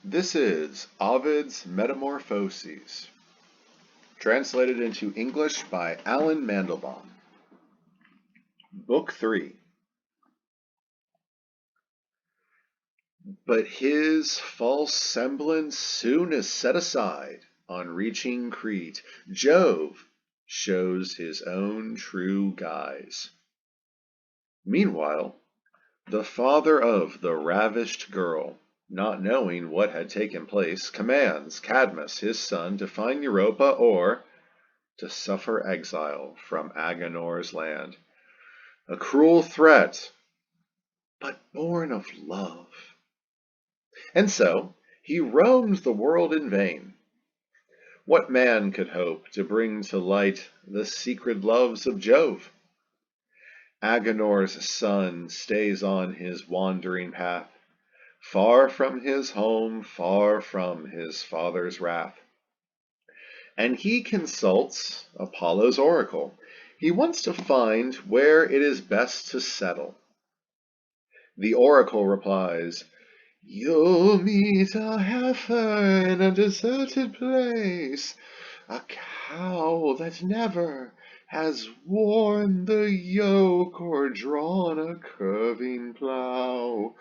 This is Ovid's Metamorphoses, translated into English by Alan Mandelbaum. Book 3. But his false semblance soon is set aside. On reaching Crete, Jove shows his own true guise. Meanwhile, the father of the ravished girl, not knowing what had taken place, commands Cadmus, his son, to find Europa or to suffer exile from Agenor's land. A cruel threat, but born of love. And so he roams the world in vain. What man could hope to bring to light the secret loves of Jove? Agenor's son stays on his wandering path, far from his home, far from his father's wrath. And he consults Apollo's oracle. He wants to find where it is best to settle. The oracle replies, "You'll meet a heifer in a deserted place, a cow that never has worn the yoke or drawn a curving plow.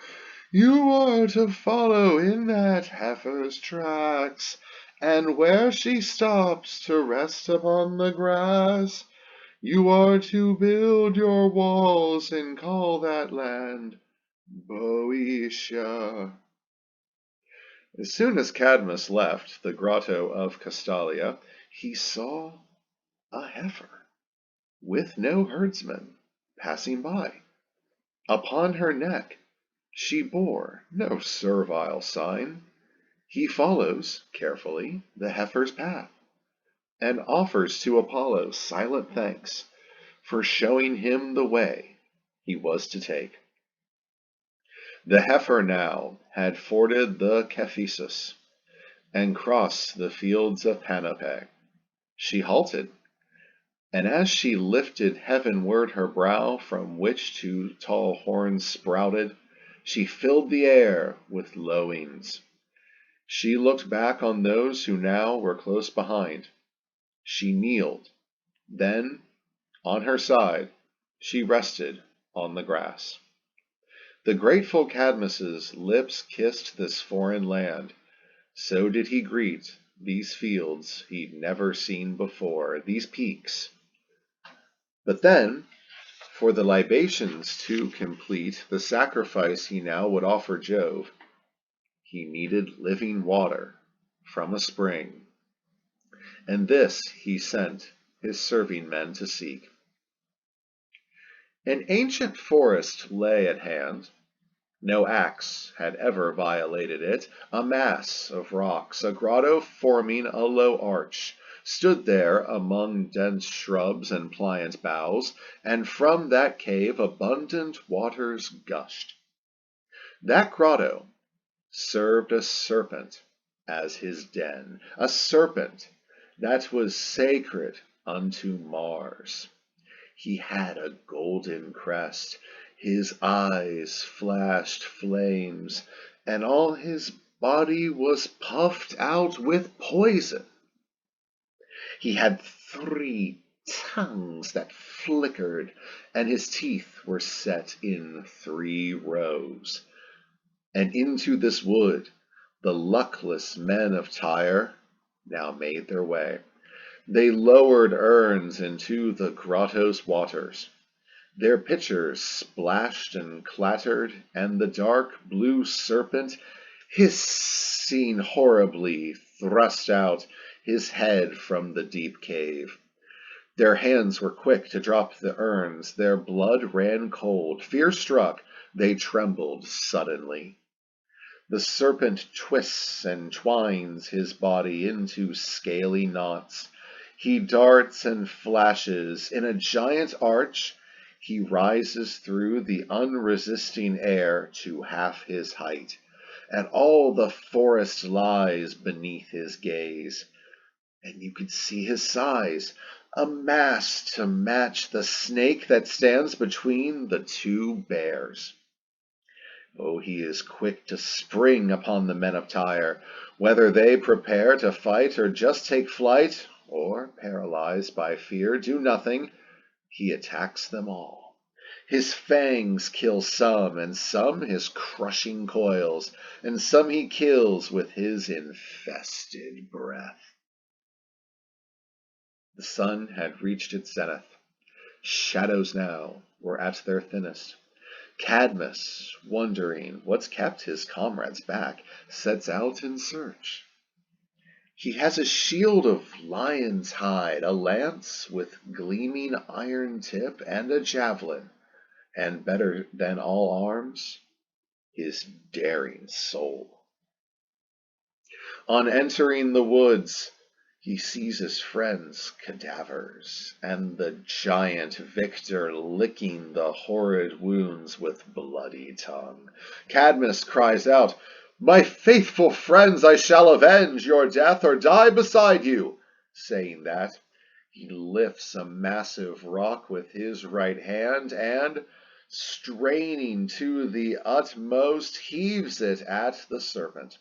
You are to follow in that heifer's tracks, and where she stops to rest upon the grass, you are to build your walls and call that land Boeotia." As soon as Cadmus left the grotto of Castalia, he saw a heifer, with no herdsman, passing by. Upon her neck she bore no servile sign. He follows carefully the heifer's path, and offers to Apollo silent thanks for showing him the way he was to take. The heifer now had forded the Cephisus, and crossed the fields of Panope. She halted, and as she lifted heavenward her brow, from which two tall horns sprouted, she filled the air with lowings. She looked back on those who now were close behind. She kneeled. Then, on her side, she rested on the grass. The grateful Cadmus's lips kissed this foreign land. So did he greet these fields he'd never seen before, these peaks. But then, for the libations to complete the sacrifice he now would offer Jove, he needed living water from a spring, and this he sent his serving men to seek. An ancient forest lay at hand. No axe had ever violated it. A mass of rocks, a grotto forming a low arch, stood there among dense shrubs and pliant boughs, and from that cave abundant waters gushed. That grotto served a serpent as his den, a serpent that was sacred unto Mars. He had a golden crest, his eyes flashed flames, and all his body was puffed out with poison. He had 3 tongues that flickered, and his teeth were set in 3 rows. And into this wood the luckless men of Tyre now made their way. They lowered urns into the grotto's waters. Their pitchers splashed and clattered, and the dark blue serpent, hissing horribly, thrust out his head from the deep cave. Their hands were quick to drop the urns, their blood ran cold. Fear-struck, they trembled suddenly. The serpent twists and twines his body into scaly knots. He darts and flashes. In a giant arch, he rises through the unresisting air to half his height, and all the forest lies beneath his gaze. And you could see his size, a mass to match the snake that stands between the 2 bears. Oh, he is quick to spring upon the men of Tyre, whether they prepare to fight or just take flight, or, paralyzed by fear, do nothing, he attacks them all. His fangs kill some, and some his crushing coils, and some he kills with his infested breath. The sun had reached its zenith. Shadows now were at their thinnest. Cadmus, wondering what's kept his comrades back, sets out in search. He has a shield of lion's hide, a lance with gleaming iron tip, and a javelin, and better than all arms, his daring soul. On entering the woods, he sees his friends' cadavers, and the giant victor licking the horrid wounds with bloody tongue. Cadmus cries out, "My faithful friends, I shall avenge your death or die beside you." Saying that, he lifts a massive rock with his right hand and, straining to the utmost, heaves it at the serpent.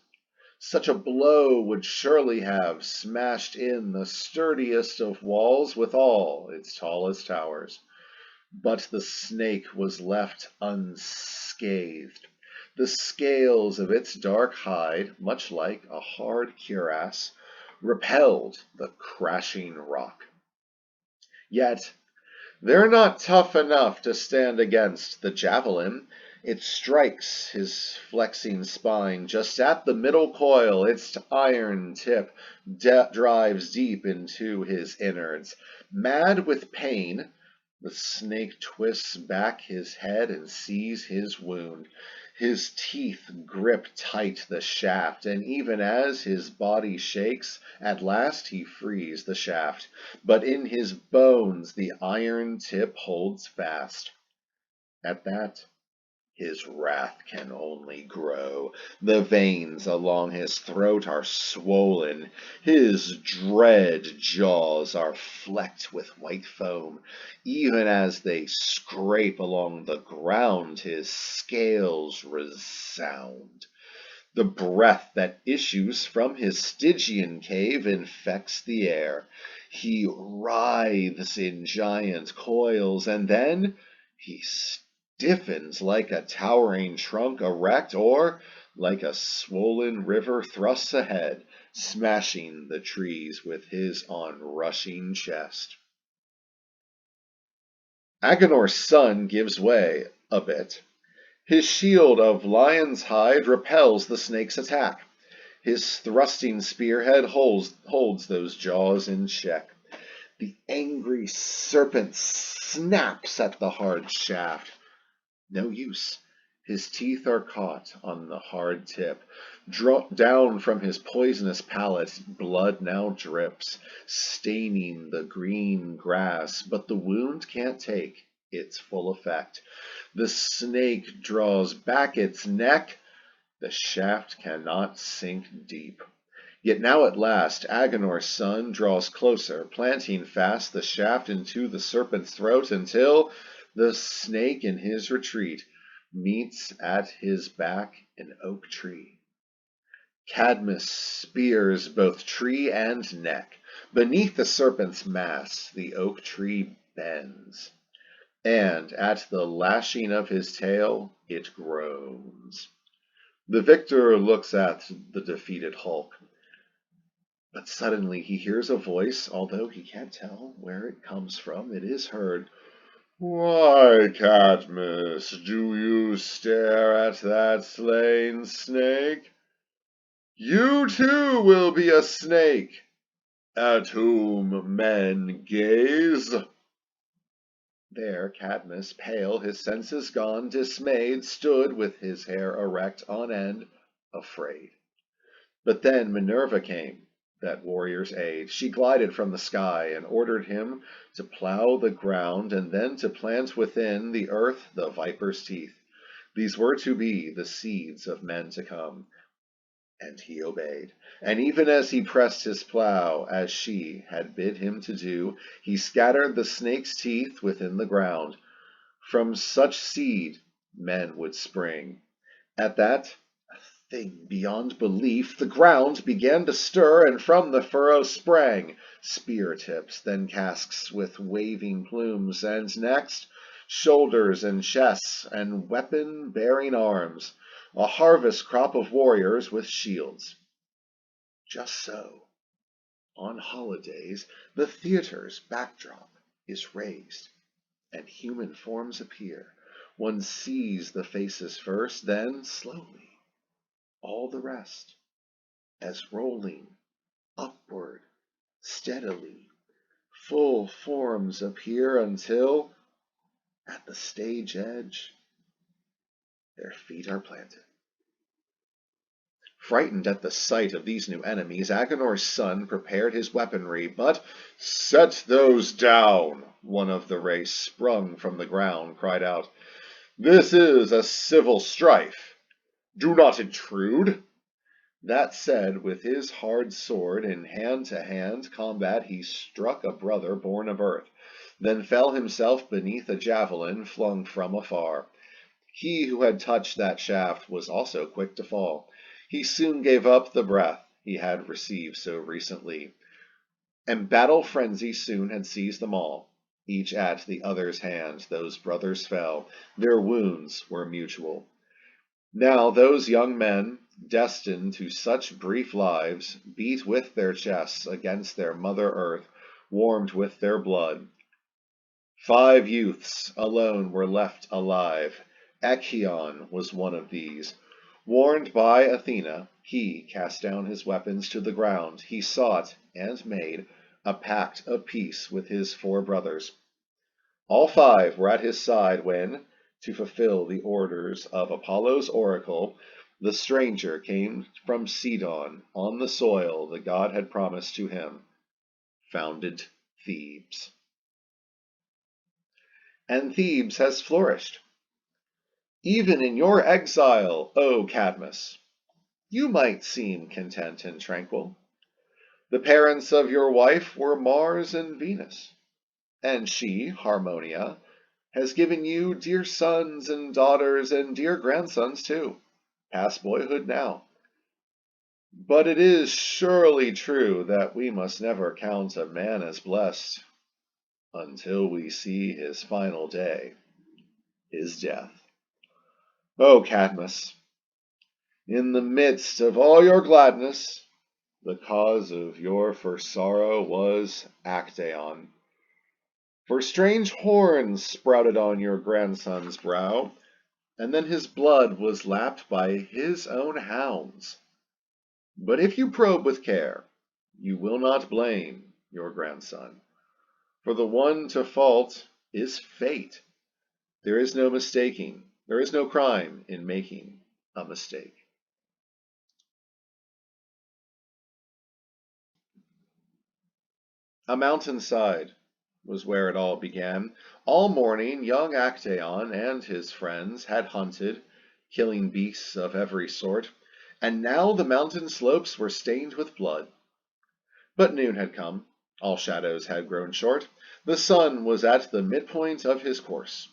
Such a blow would surely have smashed in the sturdiest of walls with all its tallest towers. But the snake was left unscathed. The scales of its dark hide, much like a hard cuirass, repelled the crashing rock. Yet they're not tough enough to stand against the javelin. It strikes his flexing spine just at the middle coil. Its iron tip drives deep into his innards. Mad with pain, the snake twists back his head and sees his wound. His teeth grip tight the shaft, and even as his body shakes, at last he frees the shaft. But in his bones the iron tip holds fast. At that, his wrath can only grow. The veins along his throat are swollen. His dread jaws are flecked with white foam. Even as they scrape along the ground, his scales resound. The breath that issues from his Stygian cave infects the air. He writhes in giant coils, and then he stiffens like a towering trunk erect, or like a swollen river thrusts ahead, smashing the trees with his onrushing chest. Agenor's son gives way a bit. His shield of lion's hide repels the snake's attack. His thrusting spearhead holds those jaws in check. The angry serpent snaps at the hard shaft. No use. His teeth are caught on the hard tip. Down from his poisonous palate, blood now drips, staining the green grass, but the wound can't take its full effect. The snake draws back its neck. The shaft cannot sink deep. Yet now at last Agenor's son draws closer, planting fast the shaft into the serpent's throat until the snake in his retreat meets at his back an oak tree. Cadmus spears both tree and neck. Beneath the serpent's mass, the oak tree bends, and at the lashing of his tail, it groans. The victor looks at the defeated hulk, but suddenly he hears a voice, although he can't tell where it comes from. It is heard. "Why, Cadmus, do you stare at that slain snake? You too will be a snake, at whom men gaze." There Cadmus, pale, his senses gone, dismayed, stood with his hair erect on end, afraid. But then Minerva came, that warrior's aid. She glided from the sky and ordered him to plow the ground and then to plant within the earth the viper's teeth. These were to be the seeds of men to come. And he obeyed. And even as he pressed his plow, as she had bid him to do, he scattered the snake's teeth within the ground. From such seed men would spring. At that, a thing beyond belief, the ground began to stir, and from the furrow sprang spear tips, then casques with waving plumes, and next shoulders and chests and weapon-bearing arms, a harvest crop of warriors with shields. Just so, on holidays, the theater's backdrop is raised, and human forms appear. One sees the faces first, then slowly all the rest, as rolling upward steadily, full forms appear until, at the stage edge, their feet are planted. Frightened at the sight of these new enemies, Agenor's son prepared his weaponry, but "Set those down!" one of the race, sprung from the ground, cried out. "This is a civil strife. Do not intrude." That said, with his hard sword in hand-to-hand combat, he struck a brother born of earth, then fell himself beneath a javelin flung from afar. He who had touched that shaft was also quick to fall. He soon gave up the breath he had received so recently, and battle frenzy soon had seized them all. Each at the other's hand those brothers fell. Their wounds were mutual. Now those young men, destined to such brief lives, beat with their chests against their mother earth, warmed with their blood. 5 youths alone were left alive. Actaeon was one of these. Warned by Athena, he cast down his weapons to the ground. He sought and made a pact of peace with his 4 brothers. All 5 were at his side when, to fulfill the orders of Apollo's oracle, the stranger came from Sidon on the soil the god had promised to him, founded Thebes. And Thebes has flourished. Even in your exile, O Cadmus, you might seem content and tranquil. The parents of your wife were Mars and Venus, and she, Harmonia, has given you dear sons and daughters and dear grandsons too, past boyhood now. But it is surely true that we must never count a man as blessed until we see his final day, his death. O Cadmus, in the midst of all your gladness, the cause of your first sorrow was Actaeon. For strange horns sprouted on your grandson's brow, and then his blood was lapped by his own hounds. But if you probe with care, you will not blame your grandson. For the one to fault is fate. There is no mistaking, there is no crime in making a mistake. A mountainside was where it all began. All morning young Actaeon and his friends had hunted, killing beasts of every sort, and now the mountain slopes were stained with blood. But noon had come, all shadows had grown short, the sun was at the midpoint of his course.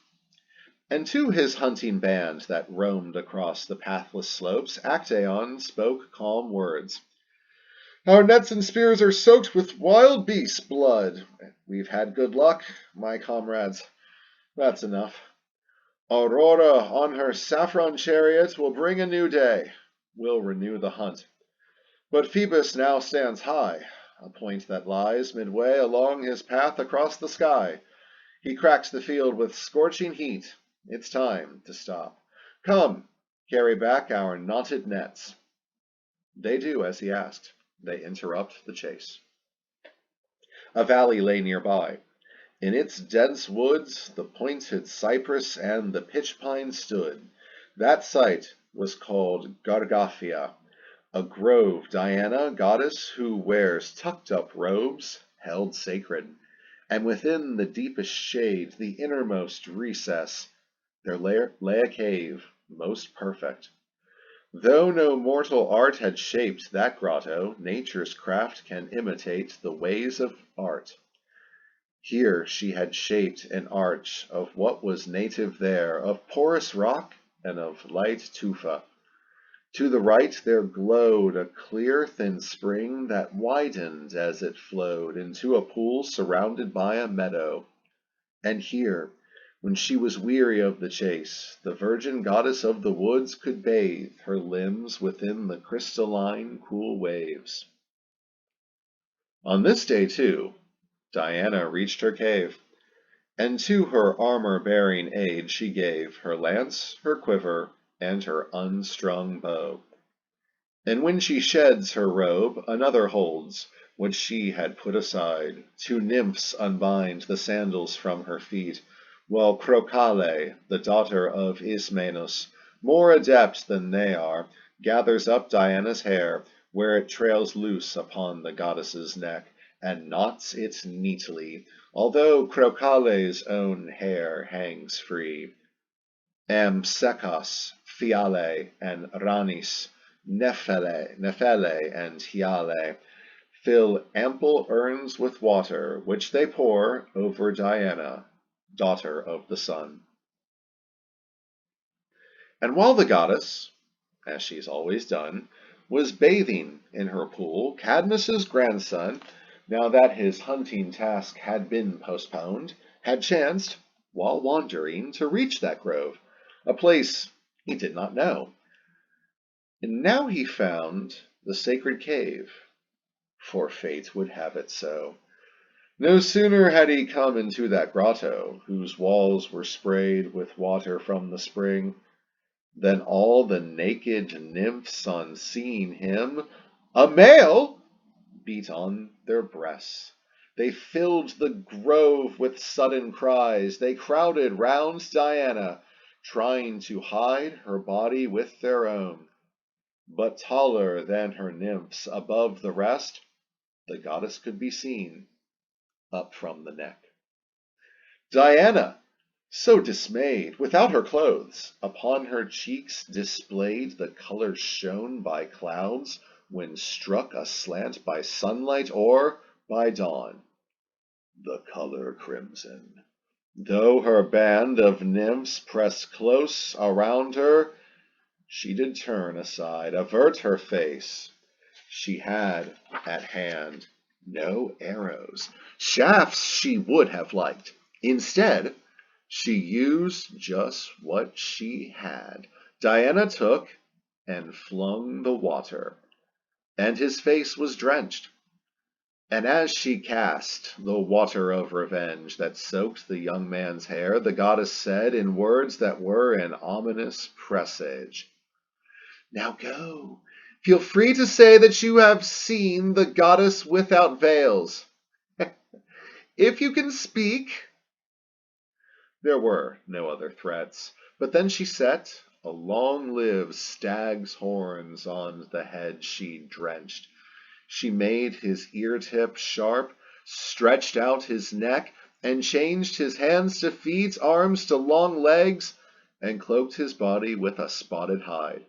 And to his hunting band that roamed across the pathless slopes, Actaeon spoke calm words. Our nets and spears are soaked with wild beast blood. We've had good luck, my comrades. That's enough. Aurora on her saffron chariot will bring a new day. We'll renew the hunt. But Phoebus now stands high, a point that lies midway along his path across the sky. He cracks the field with scorching heat. It's time to stop. Come, carry back our knotted nets. They do as he asked. They interrupt the chase. A valley lay nearby. In its dense woods, the pointed cypress and the pitch pine stood. That site was called Gargaphia, a grove Diana, goddess who wears tucked-up robes, held sacred. And within the deepest shade, the innermost recess, there lay a cave, most perfect. Though no mortal art had shaped that grotto, nature's craft can imitate the ways of art. Here she had shaped an arch of what was native there, of porous rock and of light tufa. To the right there glowed a clear thin spring that widened as it flowed into a pool surrounded by a meadow. And here, when she was weary of the chase, the virgin goddess of the woods could bathe her limbs within the crystalline cool waves. On this day, too, Diana reached her cave, and to her armor-bearing aid she gave her lance, her quiver, and her unstrung bow. And when she sheds her robe, another holds what she had put aside. Two nymphs unbind the sandals from her feet, while Crocale, the daughter of Ismenus, more adept than they are, gathers up Diana's hair, where it trails loose upon the goddess's neck, and knots it neatly, although Crocale's own hair hangs free. Amsecas, Phiale, and Ranis, Nephele, and Hyale fill ample urns with water, which they pour over Diana, daughter of the sun. And while the goddess, as she's always done, was bathing in her pool, Cadmus's grandson, now that his hunting task had been postponed, had chanced, while wandering, to reach that grove, a place he did not know. And now he found the sacred cave, for fate would have it so. No sooner had he come into that grotto, whose walls were sprayed with water from the spring, than all the naked nymphs, on seeing him, a male, beat on their breasts. They filled the grove with sudden cries. They crowded round Diana, trying to hide her body with their own. But taller than her nymphs above the rest, the goddess could be seen up from the neck. Diana, so dismayed, without her clothes, upon her cheeks displayed the color shown by clouds when struck aslant by sunlight or by dawn, the color crimson. Though her band of nymphs pressed close around her, she did turn aside, avert her face. She had at hand no arrows, shafts she would have liked. Instead, she used just what she had. Diana took and flung the water, and his face was drenched. And as she cast the water of revenge that soaked the young man's hair, the goddess said in words that were an ominous presage, "Now go. Feel free to say that you have seen the goddess without veils. If you can speak." There were no other threats, but then she set a long-lived stag's horns on the head she drenched. She made his ear-tip sharp, stretched out his neck, and changed his hands to feet, arms to long legs, and cloaked his body with a spotted hide.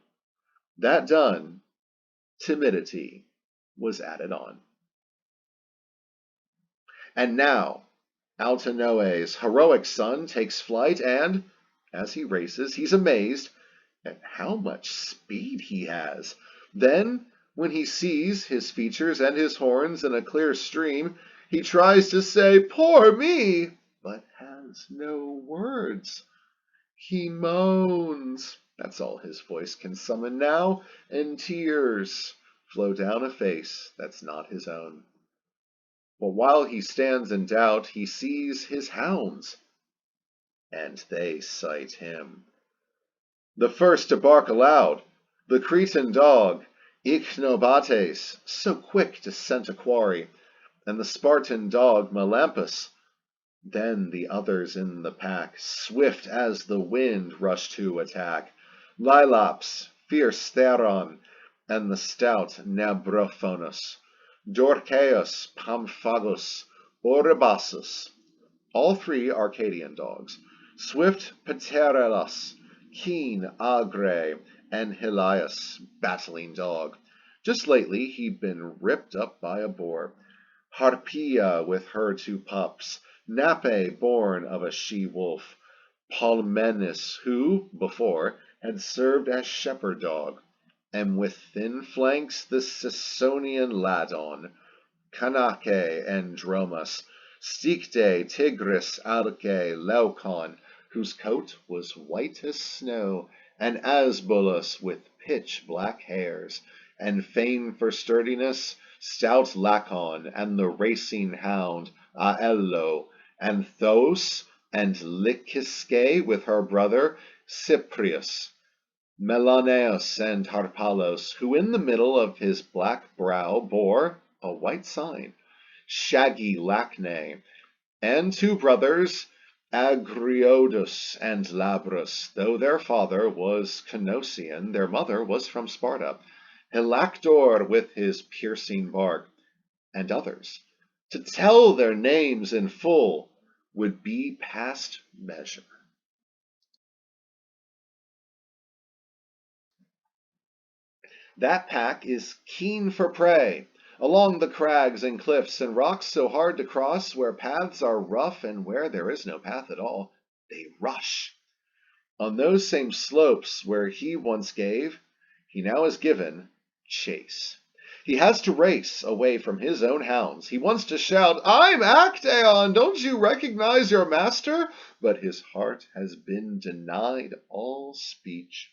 That done, timidity was added on. And now Altanoe's heroic son takes flight, and, as he races, he's amazed at how much speed he has. Then, when he sees his features and his horns in a clear stream, he tries to say, "Poor me," but has no words. He moans. That's all his voice can summon now, and tears flow down a face that's not his own. But while he stands in doubt, he sees his hounds, and they sight him. The first to bark aloud, the Cretan dog, Ichnobates, so quick to scent a quarry, and the Spartan dog, Melampus. Then the others in the pack, swift as the wind, rush to attack. Lilaps, fierce Theron, and the stout Nabrophonus, Dorceus, Pamphagus, Oribassus, all three Arcadian dogs, swift Paterelus, keen Agre, and Helias, battling dog. Just lately he'd been ripped up by a boar. Harpia with her two pups, Nape born of a she-wolf, Polmenis, who, before, had served as shepherd dog, and with thin flanks the Siconian Ladon, Canace and Dromus, Sticte, Tigris, Alce, Leucon, whose coat was white as snow, and Asbolus with pitch-black hairs, and famed for sturdiness, stout Lacon, and the racing hound Aello, and Thos, and Lycisce with her brother Cyprius, Melaneus and Harpalos, who in the middle of his black brow bore a white sign, shaggy Lacne, and two brothers, Agriodas and Labrus, though their father was Cnosian, their mother was from Sparta, Hilactor with his piercing bark, and others. To tell their names in full would be past measure. That pack is keen for prey. Along the crags and cliffs and rocks so hard to cross, where paths are rough and where there is no path at all, they rush. On those same slopes where he once gave, he now is given chase. He has to race away from his own hounds. He wants to shout, "I'm Actaeon! Don't you recognize your master?" But his heart has been denied all speech.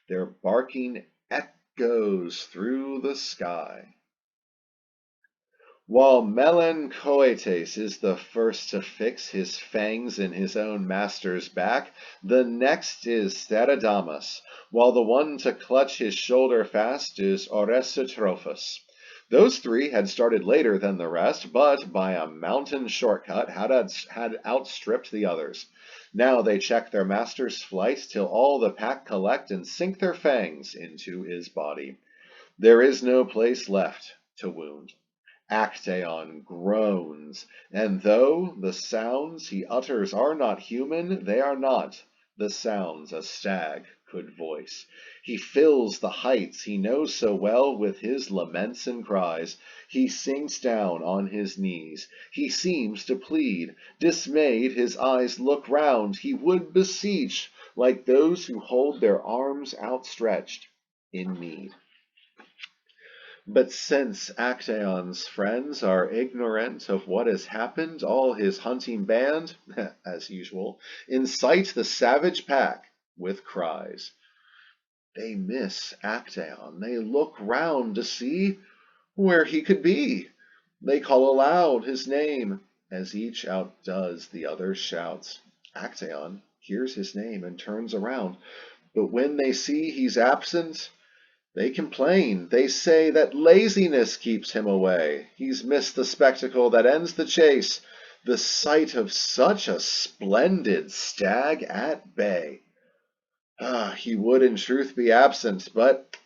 Their barking echoes through the sky. While Melancoetes is the first to fix his fangs in his own master's back, the next is Theridamas, while the one to clutch his shoulder fast is Oresitrophus. Those three had started later than the rest, but by a mountain shortcut had outstripped the others. Now they check their master's flight till all the pack collect and sink their fangs into his body. There is no place left to wound. Actaeon groans, and though the sounds he utters are not human, they are not the sounds a stag could voice. He fills the heights he knows so well with his laments and cries. He sinks down on his knees. He seems to plead. Dismayed, his eyes look round. He would beseech, like those who hold their arms outstretched in need. But since Actaeon's friends are ignorant of what has happened, all his hunting band, as usual, incite the savage pack with cries. They miss Actaeon. They look round to see where he could be. They call aloud his name, as each outdoes the other's shouts. Actaeon hears his name and turns around, but when they see he's absent, they complain. They say that laziness keeps him away. He's missed the spectacle that ends the chase, the sight of such a splendid stag at bay. He would in truth be absent, but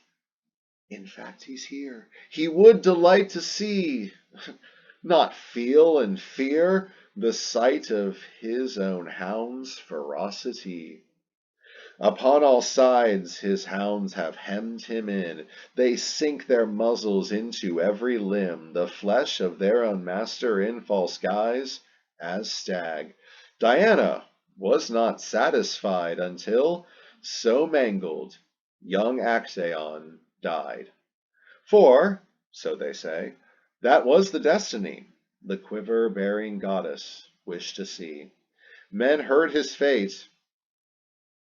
in fact he's here. He would delight to see, not feel and fear, the sight of his own hound's ferocity. Upon all sides his hounds have hemmed him in. They sink their muzzles into every limb, the flesh of their own master in false guise as stag. Diana was not satisfied until, so mangled, young Actaeon died. For, so they say, that was the destiny the quiver-bearing goddess wished to see. Men heard his fate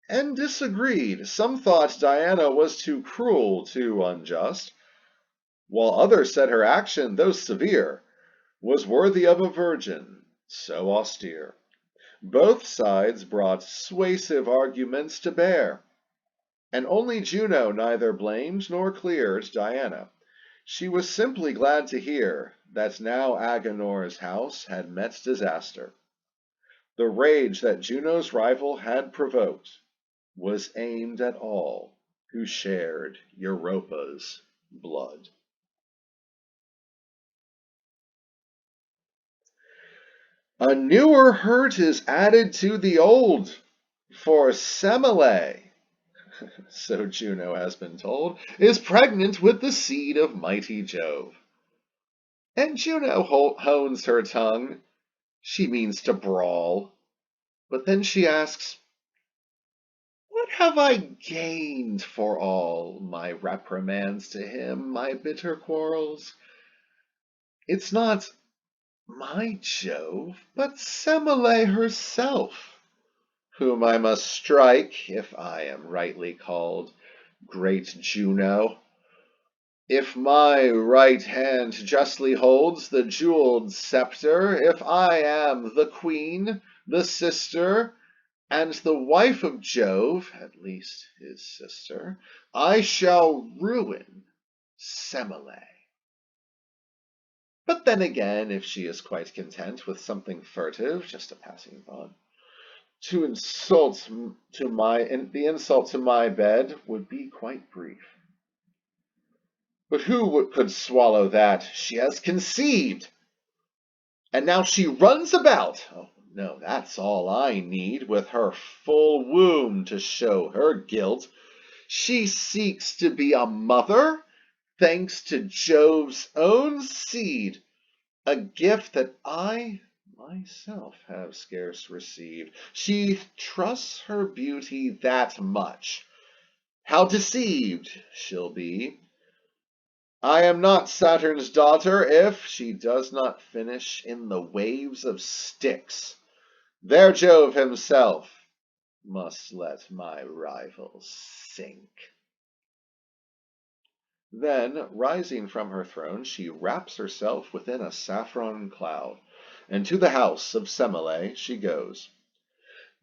and disagreed. Some thought Diana was too cruel, too unjust, while others said her action, though severe, was worthy of a virgin so austere. Both sides brought suasive arguments to bear, and only Juno neither blamed nor cleared Diana. She was simply glad to hear that now Agenor's house had met disaster. The rage that Juno's rival had provoked was aimed at all who shared Europa's blood. A newer hurt is added to the old, for Semele, so Juno has been told, is pregnant with the seed of mighty Jove. And Juno hones her tongue. She means to brawl. But then she asks, "What have I gained for all my reprimands to him, my bitter quarrels? It's not my Jove, but Semele herself, whom I must strike, if I am rightly called great Juno. If my right hand justly holds the jeweled scepter, if I am the queen, the sister, and the wife of Jove, at least his sister, I shall ruin Semele. But then again, if she is quite content with something furtive, just a passing thought, the insult to my bed would be quite brief. But who could swallow that? She has conceived, and now she runs about. Oh, no, that's all I need, with her full womb to show her guilt. She seeks to be a mother, thanks to Jove's own seed, a gift that I myself have scarce received. She trusts her beauty that much. How deceived she'll be! I am not Saturn's daughter if she does not finish in the waves of Styx. There Jove himself must let my rival sink. Then, rising from her throne, she wraps herself within a saffron cloud, and to the house of Semele she goes.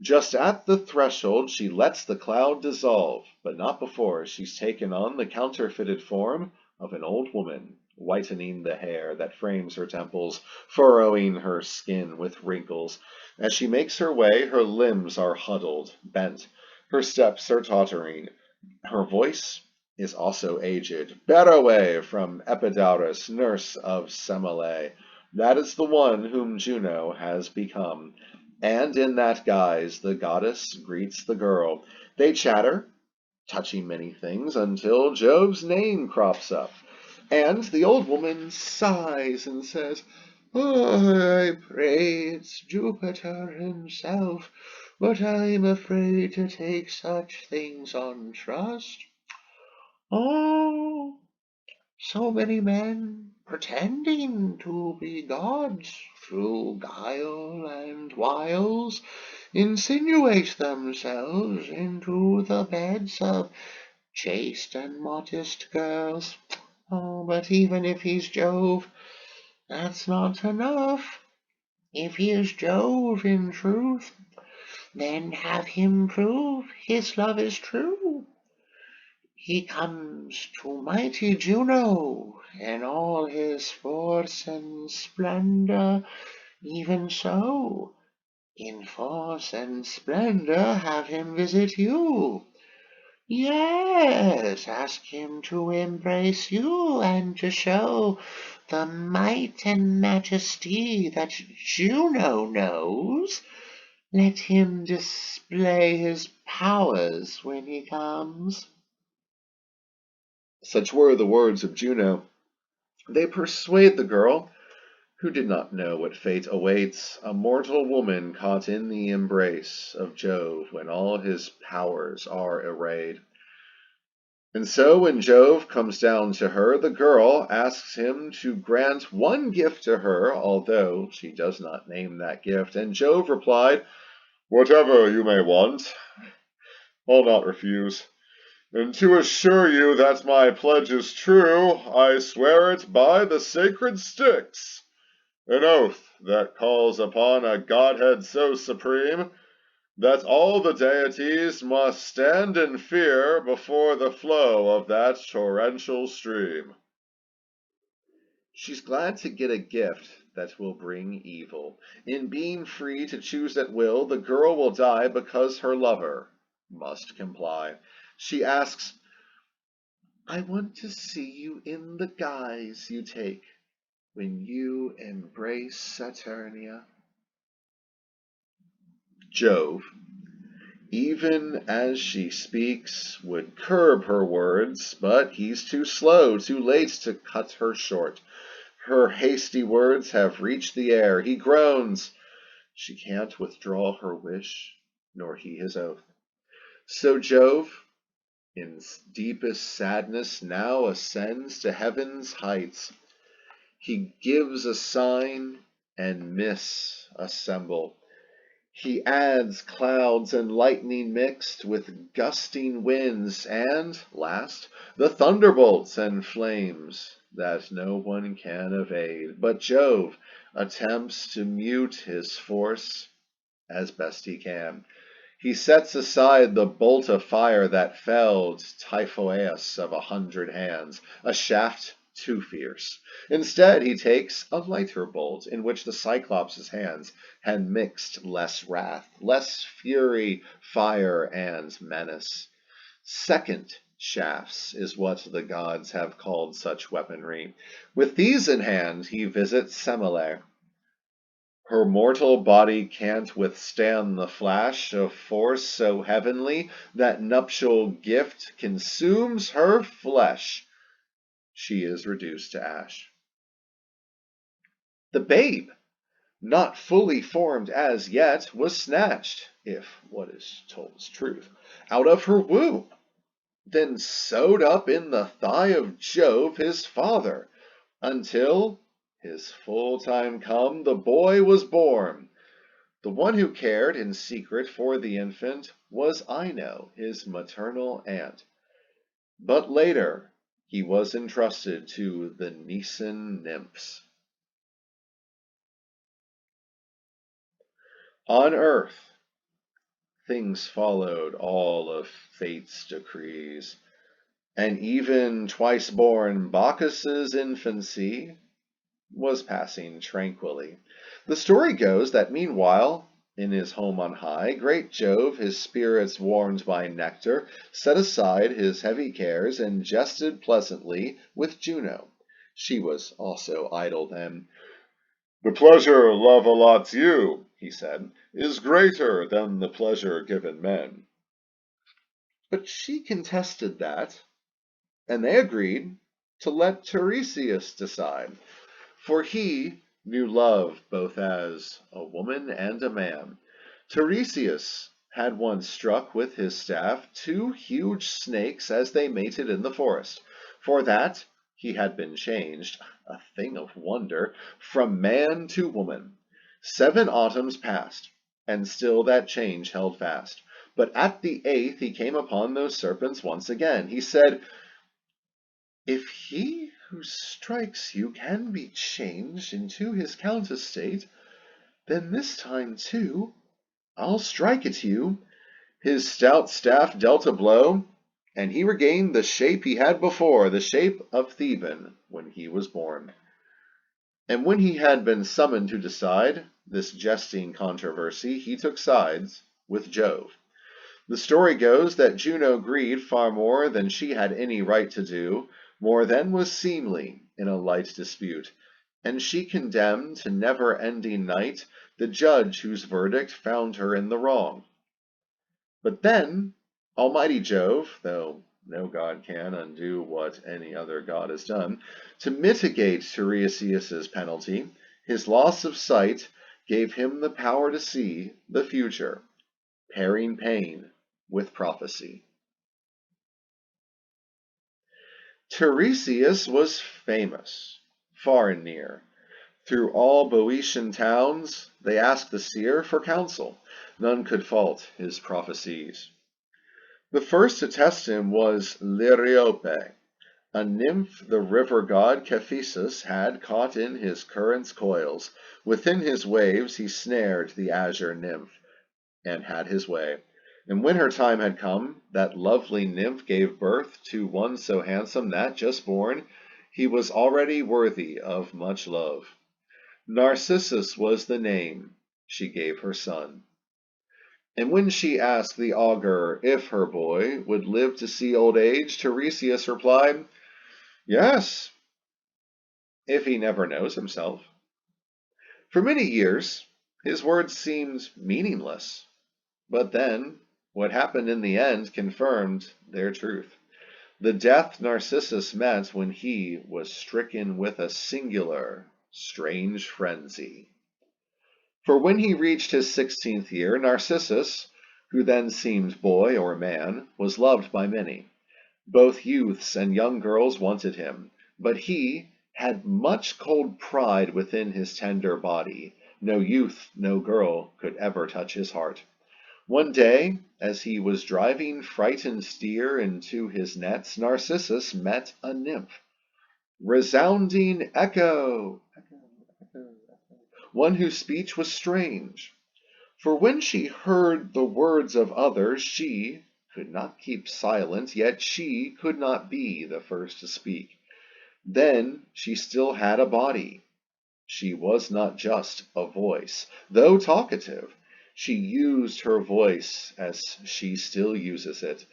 Just at the threshold she lets the cloud dissolve, but not before she's taken on the counterfeited form of an old woman, whitening the hair that frames her temples, furrowing her skin with wrinkles. As she makes her way, her limbs are huddled, bent, her steps are tottering, her voice is also aged. Bear away from Epidaurus, nurse of Semele. That is the one whom Juno has become. And in that guise the goddess greets the girl. They chatter, touching many things, until Jove's name crops up. And the old woman sighs and says, "Oh, I pray it's Jupiter himself, but I'm afraid to take such things on trust. Oh, so many men pretending to be gods through guile and wiles insinuate themselves into the beds of chaste and modest girls. Oh, but even if he's Jove, that's not enough. If he is Jove in truth, then have him prove his love is true. He comes to mighty Juno in all his force and splendor. Even so, in force and splendor have him visit you. Yes, ask him to embrace you and to show the might and majesty that Juno knows. Let him display his powers when he comes." Such were the words of Juno. They persuade the girl, who did not know what fate awaits, a mortal woman caught in the embrace of Jove when all his powers are arrayed. And so when Jove comes down to her, the girl asks him to grant one gift to her, although she does not name that gift. And Jove replied, "Whatever you may want, I'll not refuse. And to assure you that my pledge is true, I swear it by the sacred Styx, an oath that calls upon a godhead so supreme that all the deities must stand in fear before the flow of that torrential stream." She's glad to get a gift that will bring evil. In being free to choose at will, the girl will die because her lover must comply. She asks, "I want to see you in the guise you take when you embrace Saturnia." Jove, even as she speaks, would curb her words, but he's too slow, too late to cut her short. Her hasty words have reached the air. He groans. She can't withdraw her wish, nor he his oath. So Jove, in deepest sadness, now ascends to heaven's heights. He gives a sign, and mists assemble. He adds clouds and lightning mixed with gusting winds, and, last, the thunderbolts and flames that no one can evade. But Jove attempts to mute his force as best he can. He sets aside the bolt of fire that felled Typhoeus of 100 hands, a shaft too fierce. Instead, he takes a lighter bolt, in which the Cyclops' hands had mixed less wrath, less fury, fire, and menace. Second shafts is what the gods have called such weaponry. With these in hand, he visits Semele. Her mortal body can't withstand the flash of force so heavenly that nuptial gift consumes her flesh. She is reduced to ash. The babe, not fully formed as yet, was snatched, if what is told is truth, out of her womb, then sewed up in the thigh of Jove his father, until, his full time come, the boy was born. The one who cared in secret for the infant was Ino, his maternal aunt. But later he was entrusted to the Nisan nymphs. On earth, things followed all of fate's decrees, and even twice-born Bacchus's infancy was passing tranquilly. The story goes that meanwhile, in his home on high, great Jove, his spirits warmed by nectar, set aside his heavy cares and jested pleasantly with Juno. She was also idle then. "The pleasure love allots you," he said, "is greater than the pleasure given men." But she contested that, and they agreed to let Tiresias decide, for he knew love both as a woman and a man. Tiresias had once struck with his staff 2 huge snakes as they mated in the forest. For that he had been changed, a thing of wonder, from man to woman. 7 autumns passed, and still that change held fast. But at the 8th he came upon those serpents once again. He said, "If he who strikes you can be changed into his counter-state, then this time, too, I'll strike at you." His stout staff dealt a blow, and he regained the shape he had before, the shape of Theban when he was born. And when he had been summoned to decide this jesting controversy, he took sides with Jove. The story goes that Juno grieved far more than she had any right to do, more than was seemly in a light dispute, and she condemned to never-ending night the judge whose verdict found her in the wrong. But then Almighty Jove, though no god can undo what any other god has done, to mitigate Tiresias' penalty, his loss of sight gave him the power to see the future, pairing pain with prophecy. Tiresias was famous, far and near. Through all Boeotian towns they asked the seer for counsel. None could fault his prophecies. The first to test him was Liriope, a nymph the river god Cephisus had caught in his current's coils. Within his waves he snared the azure nymph, and had his way. And when her time had come, that lovely nymph gave birth to one so handsome that, just born, he was already worthy of much love. Narcissus was the name she gave her son. And when she asked the augur if her boy would live to see old age, Tiresias replied, "Yes, if he never knows himself." For many years, his words seemed meaningless, but then what happened in the end confirmed their truth. The death Narcissus met when he was stricken with a singular, strange frenzy. For when he reached his 16th year, Narcissus, who then seemed boy or man, was loved by many. Both youths and young girls wanted him, but he had much cold pride within his tender body. No youth, no girl could ever touch his heart. One day, as he was driving frightened deer into his nets, Narcissus met a nymph. Resounding echo, one whose speech was strange. For when she heard the words of others, she could not keep silent, yet she could not be the first to speak. Then she still had a body. She was not just a voice. Though talkative, she used her voice as she still uses it.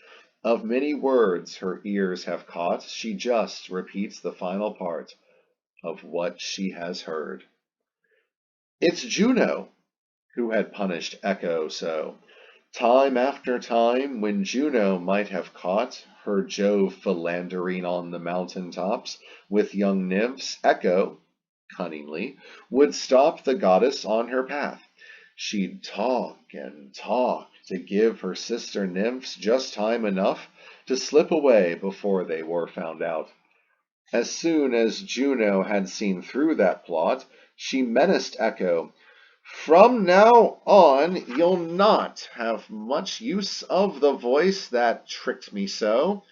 Of many words her ears have caught, she just repeats the final part of what she has heard. It's Juno who had punished Echo so. Time after time, when Juno might have caught her Jove philandering on the mountain tops with young nymphs, Echo, cunningly, would stop the goddess on her path. She'd talk and talk to give her sister nymphs just time enough to slip away before they were found out. As soon as Juno had seen through that plot, she menaced Echo. From now on, you'll not have much use of the voice that tricked me so.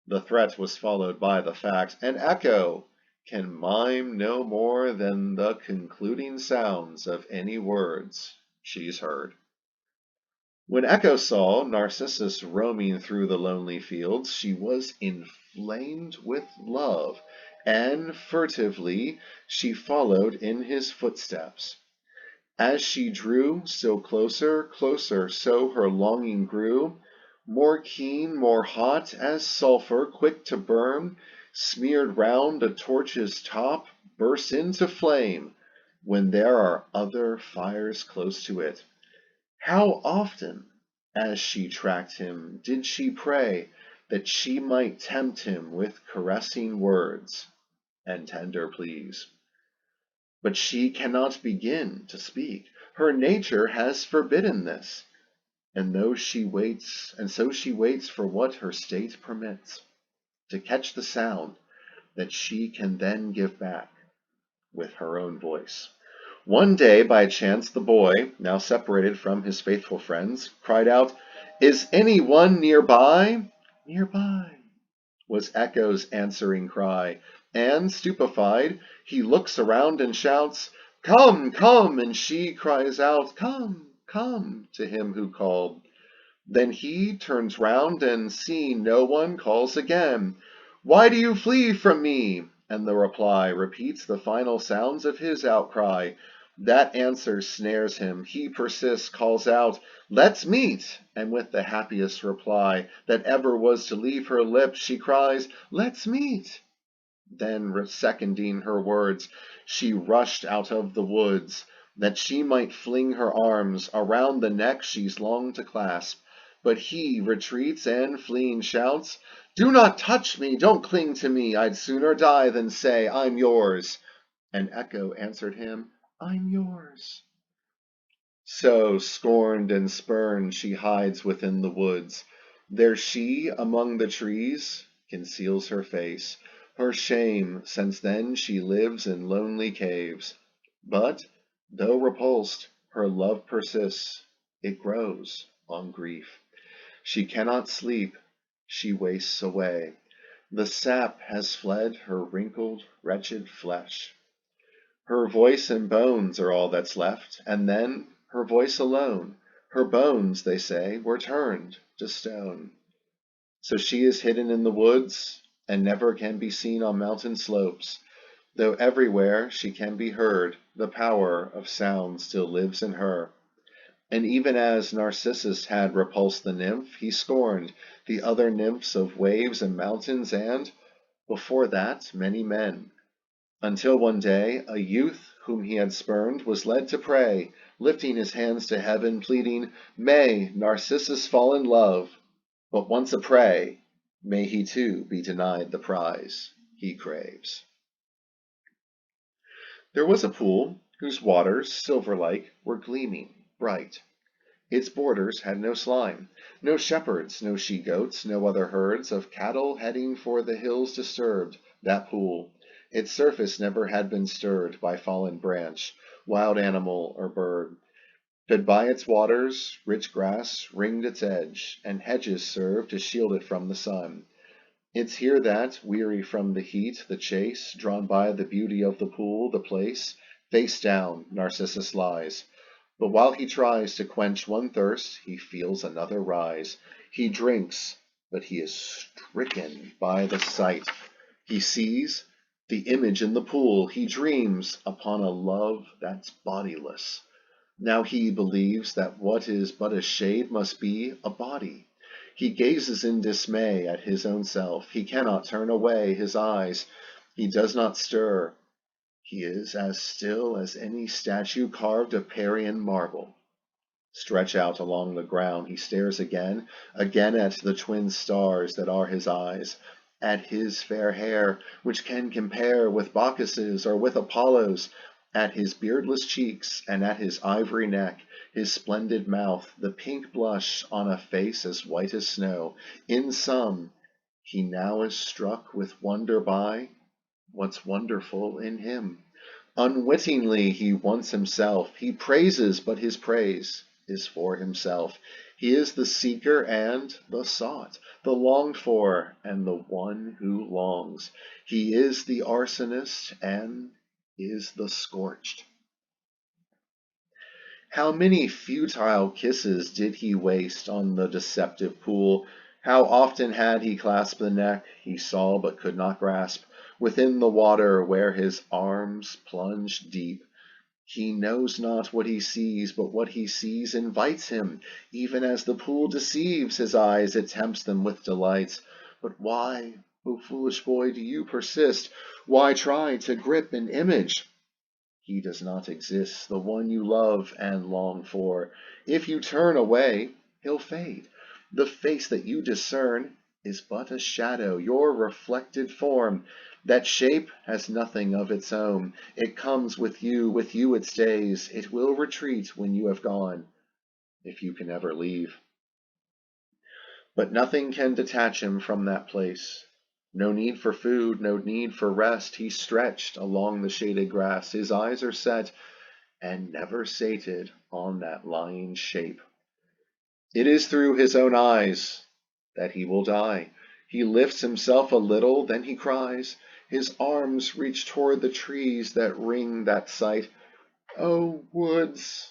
The threat was followed by the fact, and Echo can mime no more than the concluding sounds of any words she's heard. When Echo saw Narcissus roaming through the lonely fields, she was inflamed with love, and furtively she followed in his footsteps. As she drew still closer, closer, so her longing grew, more keen, more hot, as sulphur, quick to burn, smeared round a torch's top, bursts into flame, when there are other fires close to it. How often, as she tracked him, did she pray that she might tempt him with caressing words and tender pleas. But she cannot begin to speak. Her nature has forbidden this. And so she waits for what her state permits, to catch the sound that she can then give back with her own voice. One day, by chance, the boy, now separated from his faithful friends, cried out, "Is any one nearby?" "Nearby," was Echo's answering cry, and, stupefied, he looks around and shouts, "Come, come!" and she cries out, "Come, come!" to him who called. Then he turns round and seeing no one calls again, "Why do you flee from me?" And the reply repeats the final sounds of his outcry. That answer snares him. He persists, calls out, "Let's meet!" And with the happiest reply that ever was to leave her lips, she cries, "Let's meet!" Then, seconding her words, she rushed out of the woods, that she might fling her arms around the neck she's longed to clasp. But he retreats and fleeing shouts, "Do not touch me, don't cling to me, I'd sooner die than say I'm yours." And Echo answered him, "I'm yours." So, scorned and spurned, she hides within the woods. There she, among the trees, conceals her face, her shame, since then she lives in lonely caves. But, though repulsed, her love persists, it grows on grief. She cannot sleep, she wastes away. The sap has fled her wrinkled, wretched flesh. Her voice and bones are all that's left, and then her voice alone. Her bones, they say, were turned to stone. So she is hidden in the woods, and never can be seen on mountain slopes. Though everywhere she can be heard, the power of sound still lives in her. And even as Narcissus had repulsed the nymph, he scorned the other nymphs of waves and mountains, and, before that, many men. Until one day, a youth whom he had spurned was led to pray, lifting his hands to heaven, pleading, "May Narcissus fall in love, but once a prey, may he too be denied the prize he craves." There was a pool whose waters, silver-like, were gleaming bright. Its borders had no slime, no shepherds, no she-goats, no other herds of cattle heading for the hills disturbed that pool. Its surface never had been stirred by fallen branch, wild animal, or bird. Fed by its waters, rich grass ringed its edge, and hedges served to shield it from the sun. It's here that, weary from the heat, the chase, drawn by the beauty of the pool, the place, face down, Narcissus lies. But while he tries to quench one thirst, he feels another rise. He drinks, but he is stricken by the sight. He sees the image in the pool. He dreams upon a love that's bodiless. Now he believes that what is but a shade must be a body. He gazes in dismay at his own self. He cannot turn away his eyes. He does not stir. He is as still as any statue carved of Parian marble. Stretched out along the ground, he stares again, again at the twin stars that are his eyes, at his fair hair, which can compare with Bacchus's or with Apollo's, at his beardless cheeks, and at his ivory neck, his splendid mouth, the pink blush on a face as white as snow. In sum, he now is struck with wonder by what's wonderful in him. Unwittingly he wants himself. He praises, but his praise is for himself. He is the seeker and the sought, the longed for and the one who longs. He is the arsonist and is the scorched. How many futile kisses did he waste on the deceptive pool? How often had he clasped the neck he saw but could not grasp, within the water where his arms plunged deep. He knows not what he sees, but what he sees invites him. Even as the pool deceives his eyes, it tempts them with delights. But why, O foolish boy, do you persist? Why try to grip an image? He does not exist, the one you love and long for. If you turn away, he'll fade. The face that you discern is but a shadow, your reflected form. That shape has nothing of its own. It comes with you it stays. It will retreat when you have gone, if you can ever leave. But nothing can detach him from that place. No need for food, no need for rest. He's stretched along the shaded grass. His eyes are set and never sated on that lying shape. It is through his own eyes that he will die. He lifts himself a little, then he cries. His arms reach toward the trees that ring that sight. Oh, woods,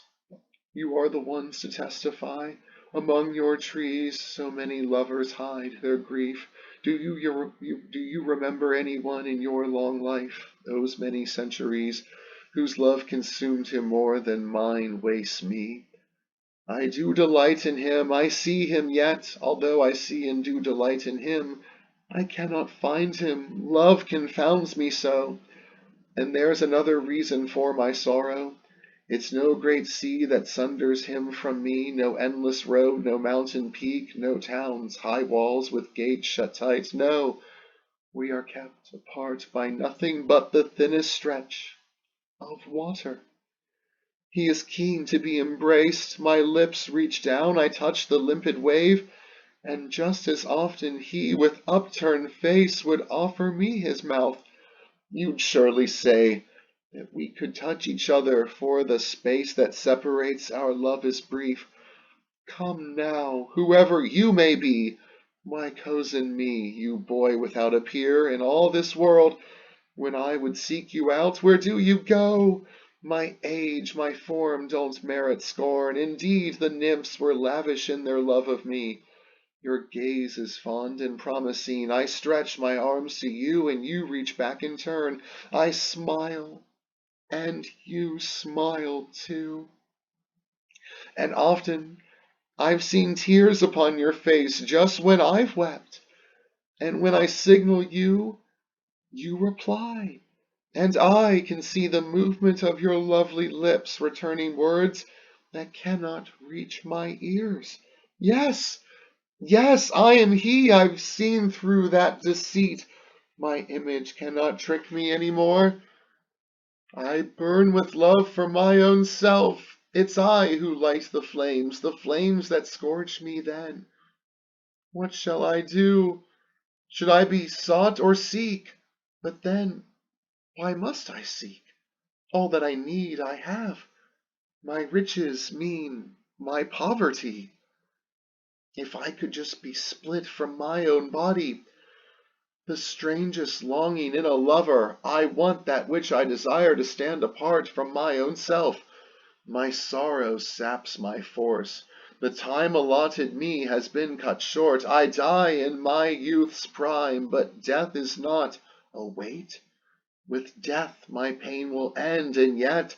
you are the ones to testify. Among your trees so many lovers hide their grief. Do you remember anyone in your long life, those many centuries, whose love consumed him more than mine wastes me? I do delight in him, I see him yet, although I see and do delight in him, I cannot find him, love confounds me so. And there's another reason for my sorrow. It's no great sea that sunders him from me, no endless road, no mountain peak, no towns, high walls with gates shut tight. No, we are kept apart by nothing but the thinnest stretch of water. He is keen to be embraced. My lips reach down, I touch the limpid wave, and just as often he, with upturned face, would offer me his mouth. You'd surely say that we could touch each other, for the space that separates our love is brief. Come now, whoever you may be, why cozen me, you boy without a peer in all this world? When I would seek you out, where do you go? My age, my form don't merit scorn. Indeed, the nymphs were lavish in their love of me. Your gaze is fond and promising. I stretch my arms to you, and you reach back in turn. I smile, and you smile too. And often I've seen tears upon your face just when I've wept. And when I signal you, you reply. And I can see the movement of your lovely lips returning words that cannot reach my ears. Yes, yes, I am he. I've seen through that deceit. My image cannot trick me any more. I burn with love for my own self. It's I who light the flames that scorched me then. What shall I do? Should I be sought or seek? But then, why must I seek? All that I need I have. My riches mean my poverty. If I could just be split from my own body, the strangest longing in a lover, I want that which I desire to stand apart from my own self. My sorrow saps my force. The time allotted me has been cut short. I die in my youth's prime, but death is not a weight. With death my pain will end, and yet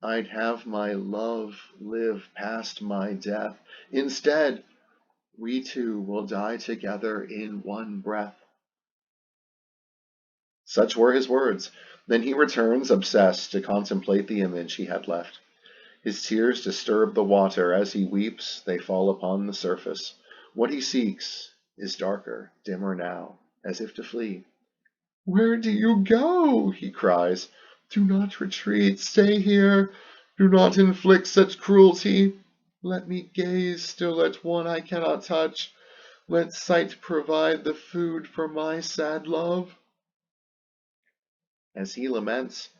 I'd have my love live past my death. Instead, we two will die together in one breath. Such were his words. Then he returns, obsessed, to contemplate the image he had left. His tears disturb the water. As he weeps, they fall upon the surface. What he seeks is darker, dimmer now, as if to flee. "Where do you go?" he cries. "Do not retreat. Stay here. Do not inflict such cruelty. Let me gaze still at one I cannot touch. Let sight provide the food for my sad love." As he laments,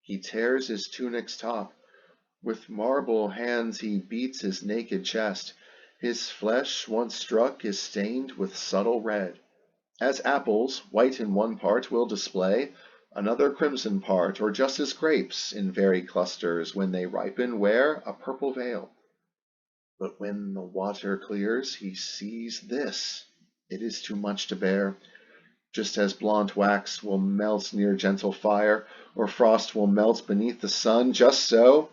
he tears his tunic's top. With marble hands he beats his naked chest. His flesh, once struck, is stained with subtle red. As apples, white in one part, will display another crimson part, or just as grapes, in varied clusters, when they ripen, wear a purple veil. But when the water clears, he sees this. It is too much to bear. Just as blonde wax will melt near gentle fire, or frost will melt beneath the sun, just so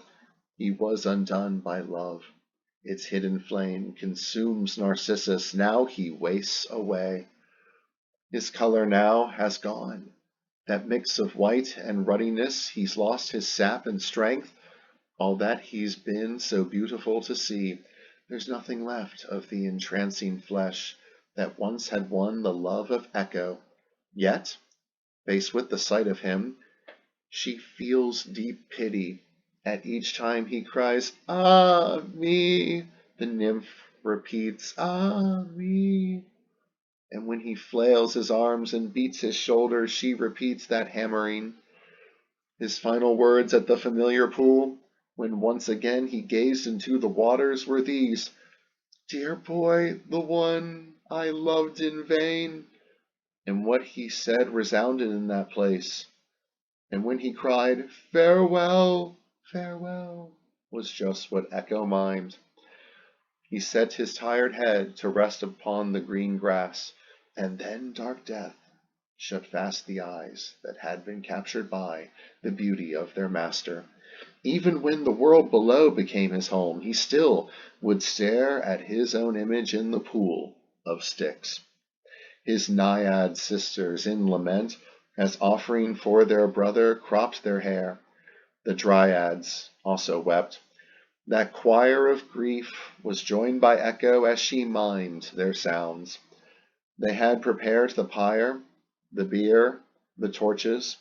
he was undone by love. Its hidden flame consumes Narcissus. Now he wastes away. His color now has gone. That mix of white and ruddiness, he's lost his sap and strength. All that he's been so beautiful to see, there's nothing left of the entrancing flesh that once had won the love of Echo. Yet, faced with the sight of him, she feels deep pity. At each time he cries, "Ah, me!" the nymph repeats, "Ah, me!" And when he flails his arms and beats his shoulders, she repeats that hammering. His final words at the familiar pool, when once again he gazed into the waters, were these: "Dear boy, the one I loved in vain." And what he said resounded in that place. And when he cried, "Farewell, farewell," was just what Echo mimed. He set his tired head to rest upon the green grass, and then dark death shut fast the eyes that had been captured by the beauty of their master. Even when the world below became his home, he still would stare at his own image in the pool of Styx. His naiad sisters, in lament, as offering for their brother, cropped their hair. The dryads also wept. That choir of grief was joined by Echo as she mimed their sounds. They had prepared the pyre, the bier, the torches,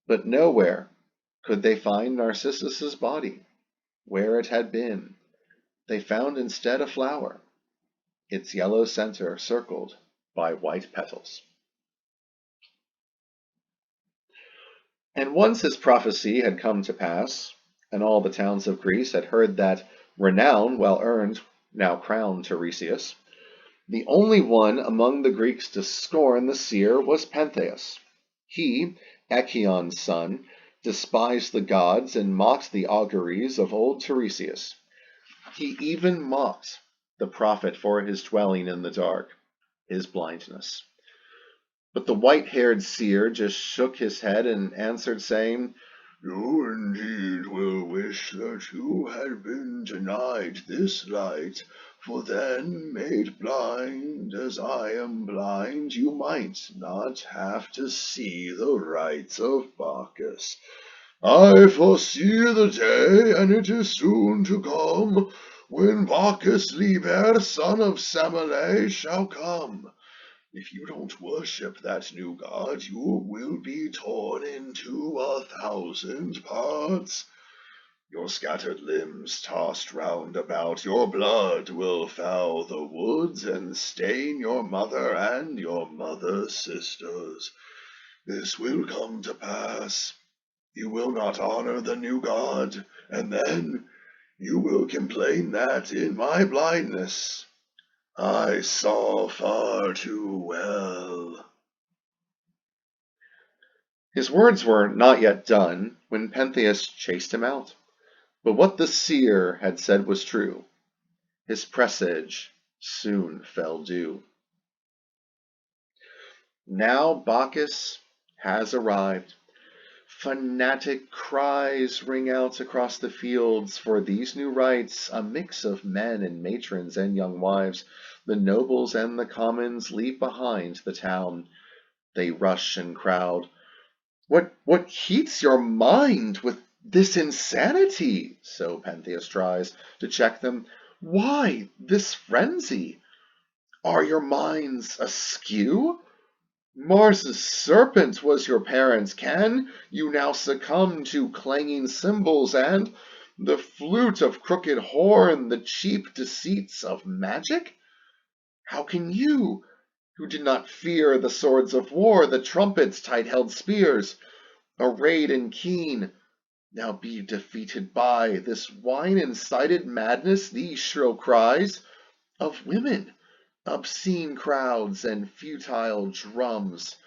but nowhere could they find Narcissus's body. Where it had been, they found instead a flower, its yellow center circled by white petals. And once his prophecy had come to pass, and all the towns of Greece had heard that renown, well earned, now crowned Tiresias, the only one among the Greeks to scorn the seer was Pentheus. He, Actaeon's son, despised the gods and mocked the auguries of old Tiresias. He even mocked the prophet for his dwelling in the dark, his blindness. But the white-haired seer just shook his head and answered, saying, "You indeed will wish that you had been denied this light, for then, made blind as I am blind, you might not have to see the rites of Bacchus. I foresee the day, and it is soon to come, when Bacchus Liber, son of Semele, shall come. If you don't worship that new god, you will be torn into 1,000 parts. Your scattered limbs tossed round about, your blood will foul the woods and stain your mother and your mother's sisters. This will come to pass. You will not honor the new god, and then you will complain that in my blindness I saw far too well. His words were not yet done when Pentheus chased him out. But what the seer had said was true. His presage soon fell due. Now Bacchus has arrived. Fanatic cries ring out across the fields for these new rites, a mix of men and matrons and young wives. The nobles and the commons leave behind the town. They rush and crowd. What heats your mind with this insanity? So Pentheus tries to check them. Why this frenzy? Are your minds askew? Mars' serpent was your parent. Can you now succumb to clanging cymbals and the flute of crooked horn, the cheap deceits of magic? How can you, who did not fear the swords of war, the trumpets, tight-held spears, arrayed and keen, now be defeated by this wine-incited madness, these shrill cries of women, obscene crowds, and futile drums?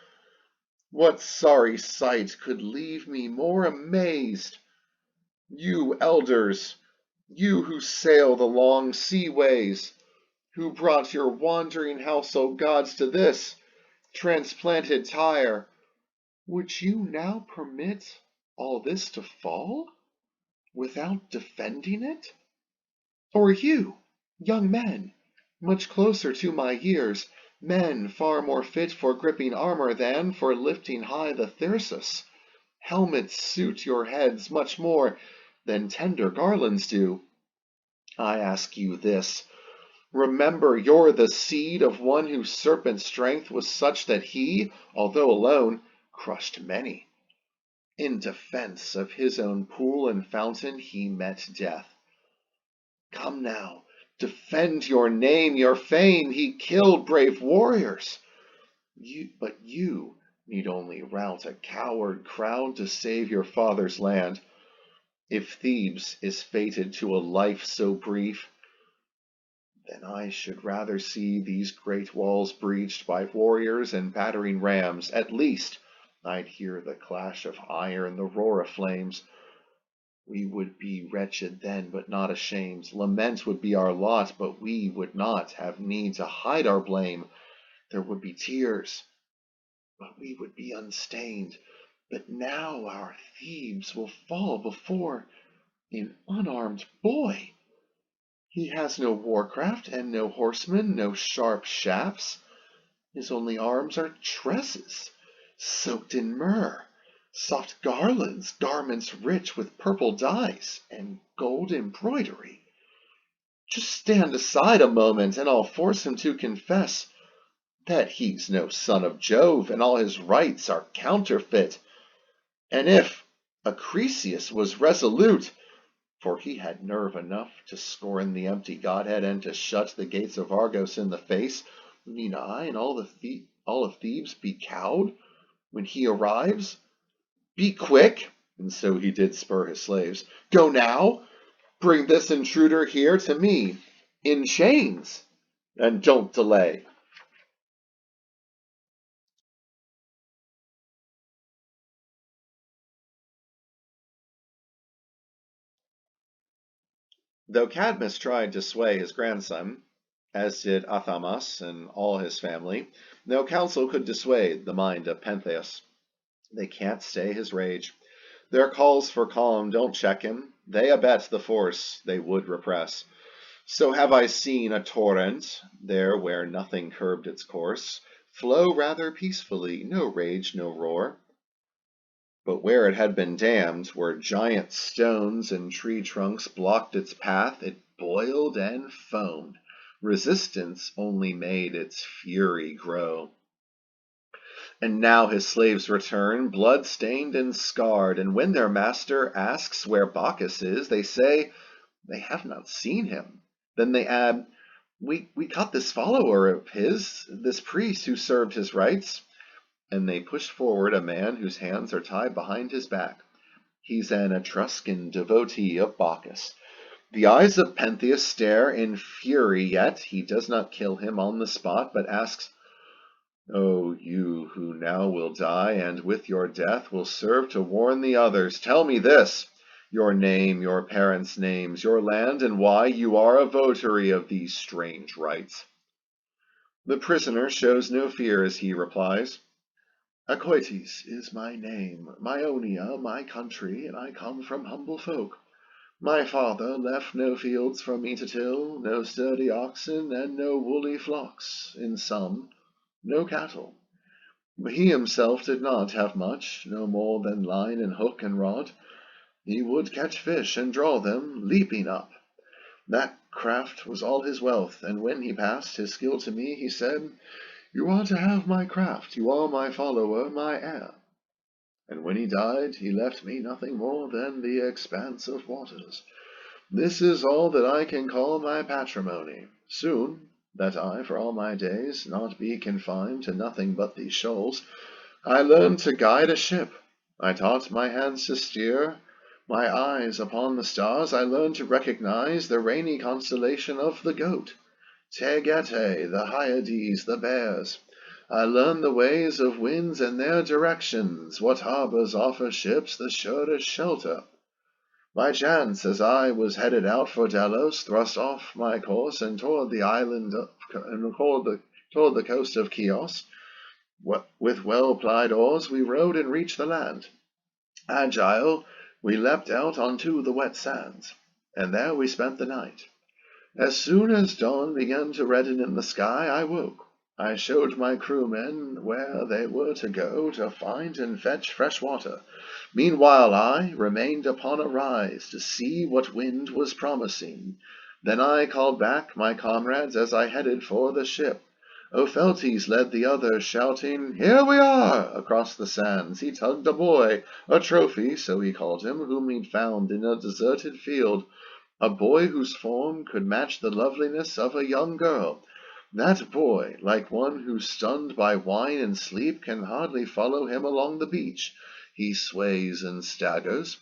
What sorry sight could leave me more amazed? You elders, you who sail the long seaways, who brought your wandering household gods to this transplanted Tyre, would you now permit all this to fall without defending it? Or you, young men, much closer to my years, men far more fit for gripping armor than for lifting high the thyrsus, helmets suit your heads much more than tender garlands do. I ask you this. Remember, you're the seed of one whose serpent strength was such that he, although alone, crushed many. In defense of his own pool and fountain, he met death. Come now, defend your name, your fame. He killed brave warriors. But you need only rout a coward crowd to save your father's land. If Thebes is fated to a life so brief, then I should rather see these great walls breached by warriors and battering rams. At least I'd hear the clash of iron, the roar of flames. We would be wretched then, but not ashamed. Lament would be our lot, but we would not have need to hide our blame. There would be tears, but we would be unstained. But now our Thebes will fall before an unarmed boy. He has no warcraft and no horsemen, no sharp shafts. His only arms are tresses, soaked in myrrh, soft garlands, garments rich with purple dyes and gold embroidery. Just stand aside a moment, and I'll force him to confess that he's no son of Jove, and all his rites are counterfeit. And if Actaeon was resolute, for he had nerve enough to scorn the empty godhead and to shut the gates of Argos in the face, need I and all of Thebes be cowed when he arrives? Be quick! And so he did spur his slaves. Go now! Bring this intruder here to me, in chains, and don't delay. Though Cadmus tried to sway his grandson, as did Athamas and all his family, no counsel could dissuade the mind of Pentheus. They can't stay his rage. Their calls for calm don't check him. They abet the force they would repress. So have I seen a torrent, there where nothing curbed its course, flow rather peacefully, no rage, no roar. But where it had been dammed, where giant stones and tree trunks blocked its path, it boiled and foamed. Resistance only made its fury grow. And now his slaves return, blood-stained and scarred, and when their master asks where Bacchus is, they say they have not seen him. Then they add, we caught this follower of his, this priest who served his rites. And they push forward a man whose hands are tied behind his back. He's an Etruscan devotee of Bacchus. The eyes of Pentheus stare in fury, yet he does not kill him on the spot, but asks, "O you who now will die, and with your death will serve to warn the others, tell me this, your name, your parents' names, your land, and why you are a votary of these strange rites." The prisoner shows no fear as he replies, "Acoetes is my name, Myonia my country, and I come from humble folk. My father left no fields for me to till, no sturdy oxen, and no woolly flocks, in sum, no cattle. He himself did not have much, no more than line and hook and rod. He would catch fish and draw them, leaping up. That craft was all his wealth, and when he passed his skill to me, he said, 'You are to have my craft, you are my follower, my heir.' And when he died, he left me nothing more than the expanse of waters. This is all that I can call my patrimony. Soon, that I, for all my days, not be confined to nothing but these shoals, I learned to guide a ship. I taught my hands to steer, my eyes upon the stars. I learned to recognize the rainy constellation of the Goat, Tegete, the Hyades, the Bears. I learned the ways of winds and their directions, what harbors offer ships the surest shelter. By chance, as I was headed out for Delos, thrust off my course and toward the coast of Chios. With well-plied oars we rowed and reached the land. Agile, we leapt out onto the wet sands, and there we spent the night. As soon as dawn began to redden in the sky, I woke. I showed my crewmen where they were to go to find and fetch fresh water. Meanwhile I remained upon a rise to see what wind was promising. Then I called back my comrades as I headed for the ship. Opheltes led the others, shouting, "Here we are!" Across the sands he tugged a boy, a trophy, so he called him, whom he'd found in a deserted field, a boy whose form could match the loveliness of a young girl. That boy, like one who's stunned by wine and sleep, can hardly follow him along the beach. He sways and staggers.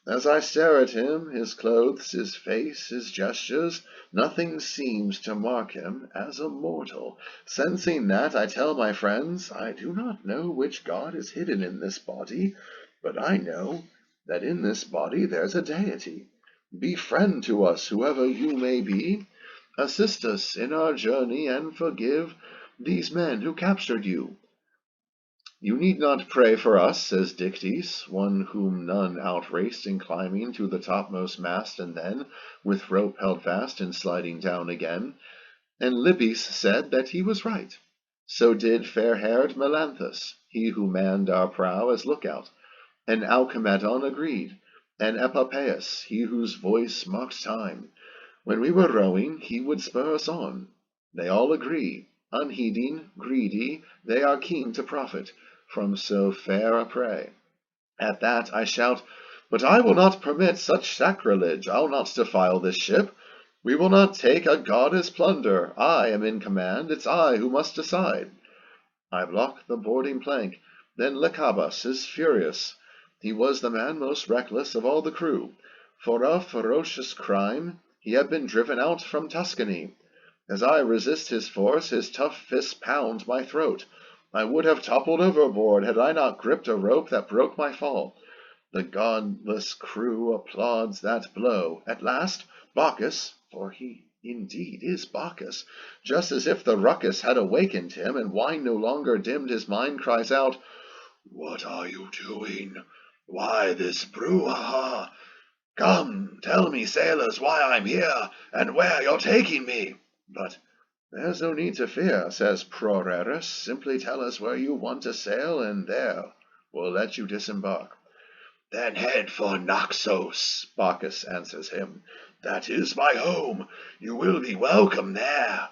As I stare at him, his clothes, his face, his gestures, nothing seems to mark him as a mortal. Sensing that, I tell my friends, I do not know which god is hidden in this body, but I know that in this body there's a deity. Befriend to us, whoever you may be. Assist us in our journey and forgive these men who captured you. You need not pray for us, says Dictys, one whom none outraced in climbing to the topmost mast and then, with rope held fast, in sliding down again. And Libys said that he was right. So did fair-haired Melanthus, he who manned our prow as lookout. And Alcimedon agreed, and Epopeus, he whose voice marked time. When we were rowing, he would spur us on. They all agree, unheeding, greedy, they are keen to profit from so fair a prey. At that I shout, "But I will not permit such sacrilege. I'll not defile this ship. We will not take a god as plunder. I am in command. It's I who must decide." I block the boarding plank. Then Lycabas is furious. He was the man most reckless of all the crew. For a ferocious crime, he had been driven out from Tuscany. As I resist his force, his tough fists pound my throat. I would have toppled overboard had I not gripped a rope that broke my fall. The godless crew applauds that blow. At last, Bacchus, for he indeed is Bacchus, just as if the ruckus had awakened him and wine no longer dimmed his mind, cries out, "What are you doing? Why this brouhaha? Come, tell me, sailors, why I'm here, and where you're taking me." But there's no need to fear, says Proretus. Simply tell us where you want to sail, and there we'll let you disembark. "Then head for Naxos," Bacchus answers him. "That is my home. You will be welcome there."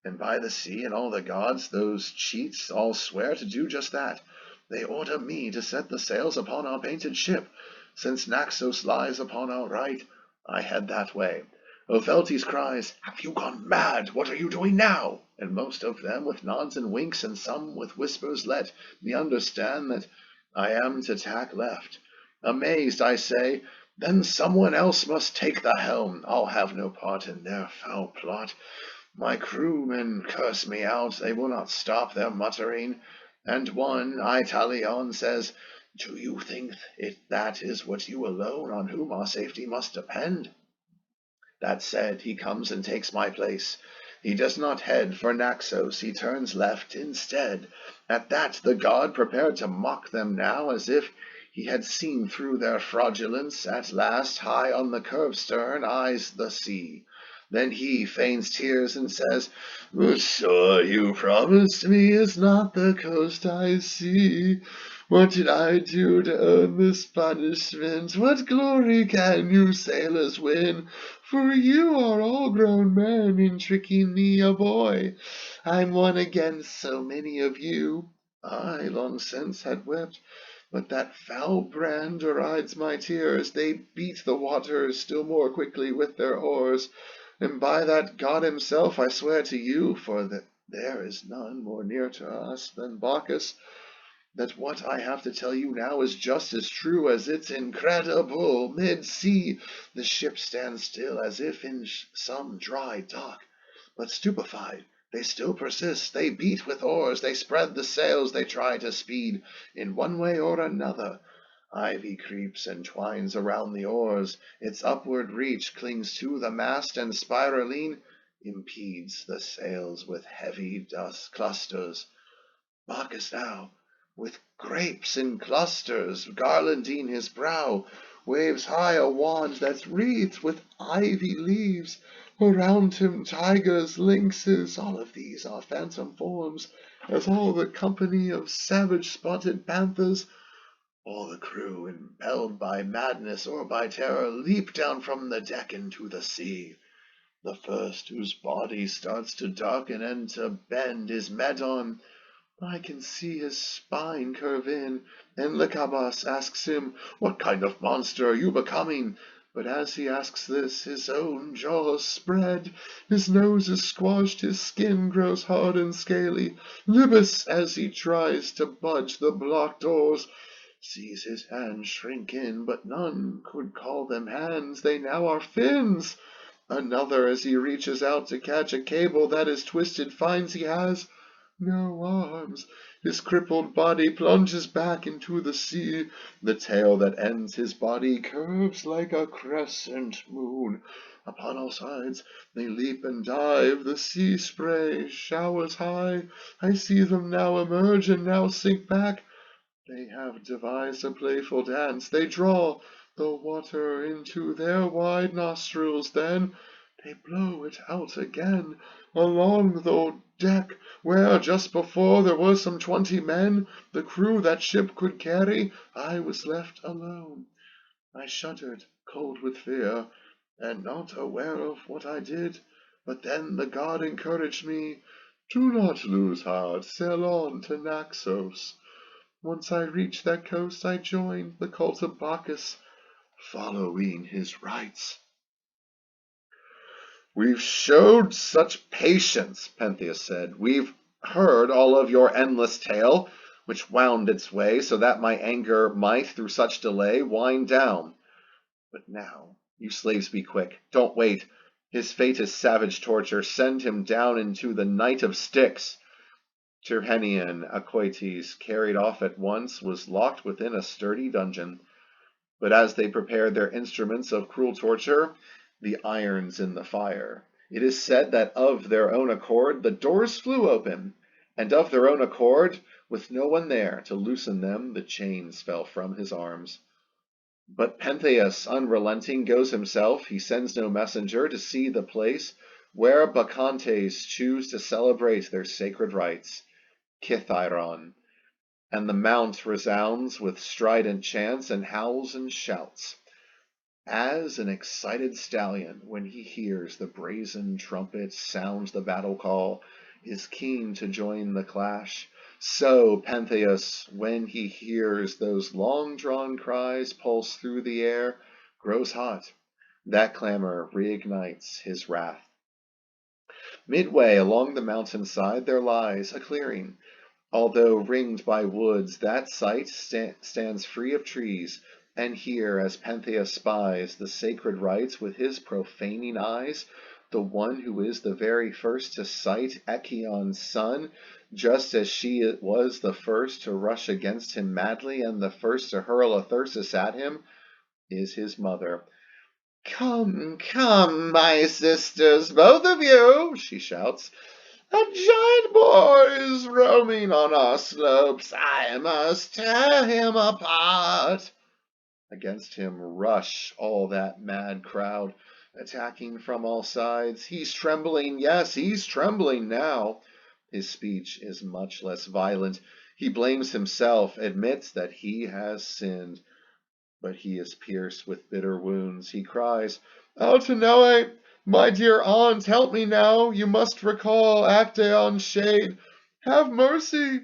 And by the sea and all the gods, those cheats all swear to do just that. They order me to set the sails upon our painted ship. Since Naxos lies upon our right, I head that way. Opheltes cries, "Have you gone mad? What are you doing now?" And most of them with nods and winks, and some with whispers, let me understand that I am to tack left. Amazed, I say, "Then someone else must take the helm. I'll have no part in their foul plot." My crewmen curse me out, they will not stop their muttering, and one, Actaeon, says, "Do you think that is what you alone on whom our safety must depend?" That said, he comes and takes my place. He does not head for Naxos, he turns left instead. At that the god prepared to mock them now, as if he had seen through their fraudulence. At last, high on the curved stern, eyes the sea. Then he feigns tears and says, "The shore you promised me is not the coast I see. What did I do to earn this punishment? What glory can you sailors win? For you are all grown men in tricking me, a boy. I'm one against so many of you. I long since had wept, but that foul brand derides my tears. They beat the waters still more quickly with their oars. And by that God himself I swear to you, for that there is none more near to us than Bacchus, that what I have to tell you now is just as true as it's incredible. Mid-sea, the ship stands still as if in some dry dock, but stupefied. They still persist, they beat with oars, they spread the sails, they try to speed in one way or another. Ivy creeps and twines around the oars, its upward reach clings to the mast, and spiraling impedes the sails with heavy dust clusters. Bacchus now, with grapes in clusters garlanding his brow, waves high a wand that's wreathed with ivy leaves. Around him tigers, lynxes, all of these are phantom forms, as all the company of savage-spotted panthers. All the crew, impelled by madness or by terror, leap down from the deck into the sea. The first whose body starts to darken and to bend is Medon. I can see his spine curve in, and Lycabas asks him, "What kind of monster are you becoming?" But as he asks this, his own jaws spread, his nose is squashed, his skin grows hard and scaly. Libus, as he tries to budge the blocked doors, sees his hands shrink in, but none could call them hands, they now are fins. Another, as he reaches out to catch a cable that is twisted, finds he has no arms. His crippled body plunges back into the sea. The tail that ends his body curves like a crescent moon. Upon all sides they leap and dive. The sea spray showers high. I see them now emerge and now sink back. They have devised a playful dance. They draw the water into their wide nostrils, then they blow it out again. Along the deck, where just before there were some 20 men, the crew that ship could carry, I was left alone. I shuddered, cold with fear, and not aware of what I did. But then the god encouraged me. "Do not lose heart, sail on to Naxos." Once I reached that coast, I joined the cult of Bacchus, following his rites. "We've showed such patience," Pentheus said. "We've heard all of your endless tale, which wound its way so that my anger might, through such delay, wind down. But now, you slaves be quick, don't wait. His fate is savage torture. Send him down into the night of Styx." Tyrrhenian Acoetes, carried off at once, was locked within a sturdy dungeon. But as they prepared their instruments of cruel torture, the irons in the fire, it is said that of their own accord the doors flew open, and of their own accord, with no one there to loosen them, the chains fell from his arms. But Pentheus, unrelenting, goes himself. He sends no messenger to see the place where Bacchantes choose to celebrate their sacred rites, Kithyron, and the mount resounds with strident chants and howls and shouts. As an excited stallion, when he hears the brazen trumpet sound the battle call, is keen to join the clash, so Pentheus, when he hears those long-drawn cries pulse through the air, grows hot. That clamor reignites his wrath. Midway along the mountainside there lies a clearing. Although ringed by woods, that site stands free of trees, and here, as Pentheus spies the sacred rites with his profaning eyes, the one who is the very first to sight Actaeon's son, just as she was the first to rush against him madly and the first to hurl a thyrsus at him, is his mother. "Come, come, my sisters, both of you," she shouts. "A giant boar is roaming on our slopes. I must tear him apart." Against him rush all that mad crowd, attacking from all sides. He's trembling, yes, he's trembling now. His speech is much less violent. He blames himself, admits that he has sinned. But he is pierced with bitter wounds. He cries, "Altanoe, my dear aunt, help me now. You must recall Actaeon's shade. Have mercy."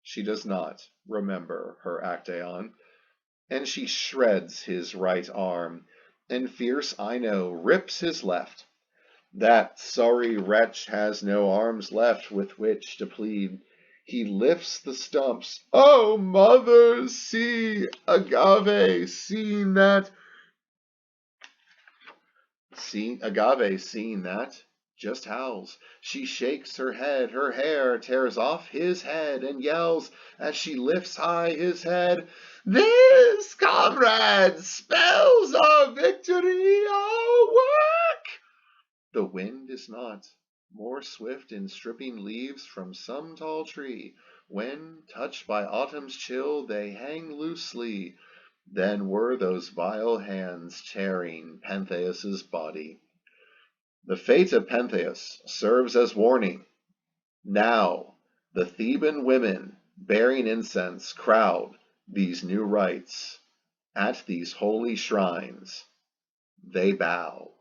She does not remember her Actaeon, and she shreds his right arm, and fierce Ino rips his left. That sorry wretch has no arms left with which to plead. He lifts the stumps. "Oh, mother, see, Agave, seeing that, just howls. She shakes her head, her hair tears off his head, and yells as she lifts high his head, 'This, comrades, spells our victory, our work!' The wind is not more swift in stripping leaves from some tall tree, when, touched by autumn's chill, they hang loosely, than were those vile hands tearing Pentheus's body. The fate of Pentheus serves as warning. Now the Theban women, bearing incense, crowd these new rites. At these holy shrines they bow.